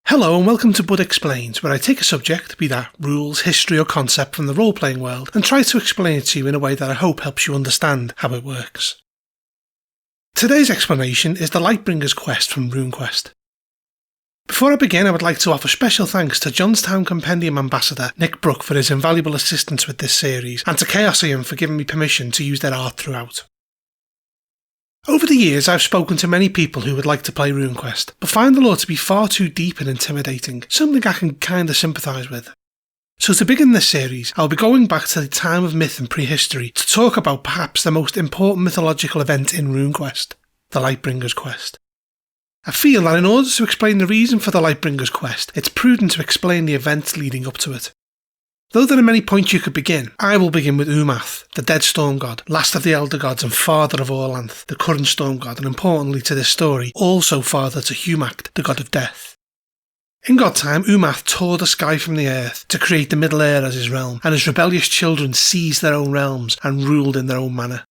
Hello and welcome to Bud Explains, where I take a subject, be that rules, history or concept from the role-playing world, and try to explain it to you in a way that I hope helps you understand how it works. Today's explanation is the Lightbringers Quest from RuneQuest. Before I begin, I would like to offer special thanks to Johnstown Compendium Ambassador Nick Brook for his invaluable assistance with this series, and to Chaosium for giving me permission to use their art throughout. Over the years, I've spoken to many people who would like to play RuneQuest, but find the lore to be far too deep and intimidating, something I can kinda sympathise with. So to begin this series, I'll be going back to the time of myth and prehistory to talk about perhaps the most important mythological event in RuneQuest, the Lightbringers Quest. I feel that in order to explain the reason for the Lightbringers Quest, it's prudent to explain the events leading up to it. Though there are many points you could begin, I will begin with Umath, the dead storm god, last of the elder gods and father of Orlanth, the current storm god, and importantly to this story, also father to Humacht, the god of death. In god time, Umath tore the sky from the earth to create the Middle Air as his realm, and his rebellious children seized their own realms and ruled in their own manner.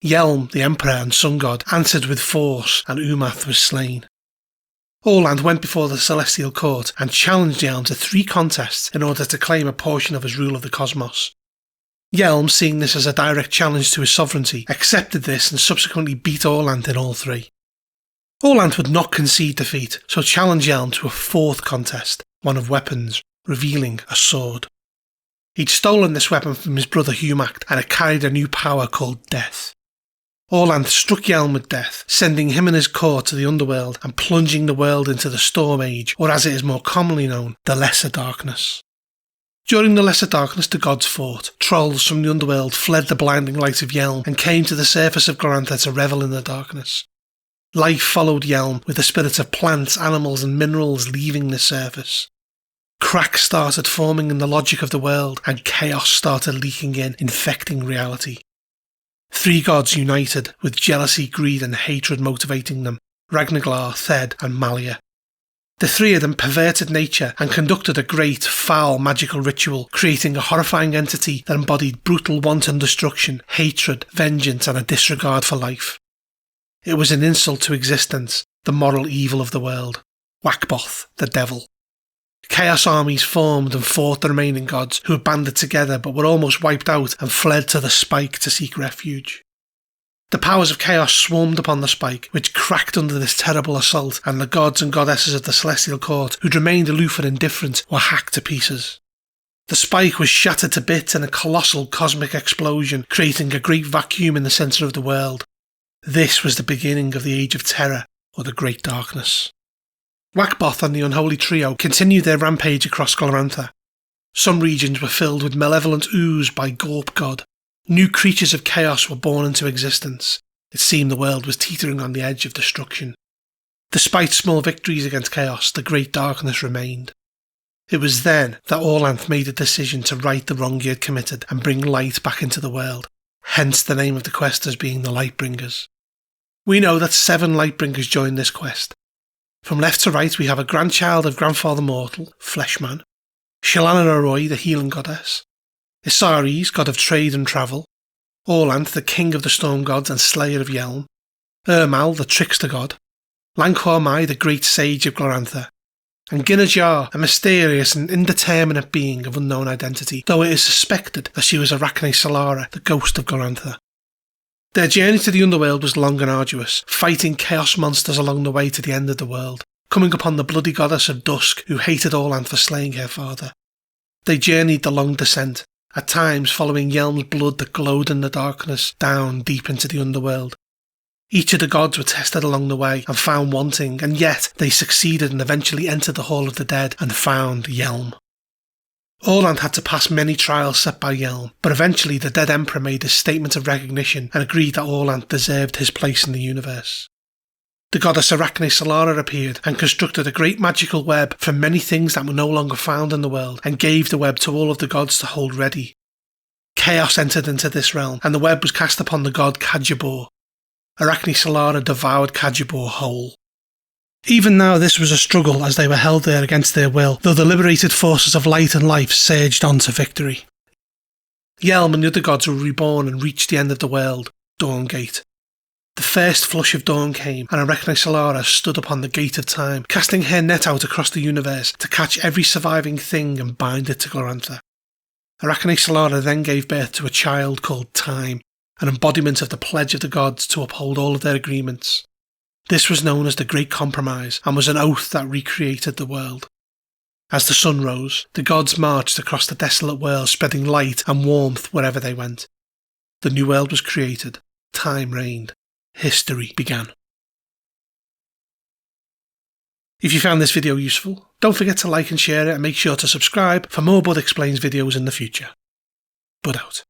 Yelm, the emperor and sun god, answered with force, and Umath was slain. Orlanth went before the celestial court and challenged Yelm to 3 contests in order to claim a portion of his rule of the cosmos. Yelm, seeing this as a direct challenge to his sovereignty, accepted this and subsequently beat Orlanth in all 3. Orlanth would not concede defeat, so challenged Yelm to a 4th contest, one of weapons, revealing a sword. He'd stolen this weapon from his brother Humacht, and it carried a new power called Death. Orlanth struck Yelm with death, sending him and his court to the Underworld and plunging the world into the Storm Age, or as it is more commonly known, the Lesser Darkness. During the Lesser Darkness the gods fought. Trolls from the Underworld fled the blinding light of Yelm and came to the surface of Glorantha to revel in the darkness. Life followed Yelm, with the spirits of plants, animals and minerals leaving the surface. Cracks started forming in the logic of the world, and chaos started leaking in, infecting reality. 3 gods united, with jealousy, greed and hatred motivating them, Ragnaglar, Thed and Malia. The 3 of them perverted nature and conducted a great, foul magical ritual, creating a horrifying entity that embodied brutal wanton destruction, hatred, vengeance and a disregard for life. It was an insult to existence, the moral evil of the world. Wakboth, the devil. Chaos armies formed and fought the remaining gods, who had banded together but were almost wiped out and fled to the Spike to seek refuge. The powers of chaos swarmed upon the Spike, which cracked under this terrible assault, and the gods and goddesses of the Celestial Court, who'd remained aloof and indifferent, were hacked to pieces. The Spike was shattered to bits in a colossal cosmic explosion, creating a great vacuum in the centre of the world. This was the beginning of the Age of Terror, or the Great Darkness. Wakboth and the Unholy Trio continued their rampage across Glorantha. Some regions were filled with malevolent ooze by Gorp God. New creatures of chaos were born into existence. It seemed the world was teetering on the edge of destruction. Despite small victories against chaos, the Great Darkness remained. It was then that Orlanth made a decision to right the wrong he had committed and bring light back into the world, hence the name of the quest as being the Lightbringers. We know that 7 Lightbringers joined this quest. From left to right we have a grandchild of Grandfather Mortal, Fleshman, Shalana Arroy, the healing goddess, Isares, god of trade and travel, Orlanth, the king of the storm gods and slayer of Yelm, Ermal, the trickster god, Lanquhar, the great sage of Glorantha, and Ginnajar, a mysterious and indeterminate being of unknown identity, though it is suspected that she was Arachne Solara, the ghost of Glorantha. Their journey to the Underworld was long and arduous, fighting chaos monsters along the way to the end of the world, coming upon the bloody goddess of Dusk who hated Orlanth for slaying her father. They journeyed the long descent, at times following Yelm's blood that glowed in the darkness down deep into the Underworld. Each of the gods were tested along the way and found wanting, and yet they succeeded and eventually entered the Hall of the Dead and found Yelm. Orlanth had to pass many trials set by Yelm, but eventually the Dead Emperor made his statement of recognition and agreed that Orlanth deserved his place in the universe. The goddess Arachne Solara appeared and constructed a great magical web from many things that were no longer found in the world and gave the web to all of the gods to hold ready. Chaos entered into this realm and the web was cast upon the god Kajabor. Arachne Solara devoured Kajabor whole. Even now this was a struggle as they were held there against their will, though the liberated forces of light and life surged on to victory. Yelm and the other gods were reborn and reached the end of the world, Dawn Gate. The first flush of dawn came, and Arachne Solara stood upon the gate of time, casting her net out across the universe to catch every surviving thing and bind it to Glorantha. Arachne Solara then gave birth to a child called Time, an embodiment of the pledge of the gods to uphold all of their agreements. This was known as the Great Compromise, and was an oath that recreated the world. As the sun rose, the gods marched across the desolate world, spreading light and warmth wherever they went. The new world was created, time reigned, history began. If you found this video useful, don't forget to like and share it, and make sure to subscribe for more Bud Explains videos in the future. Bud out.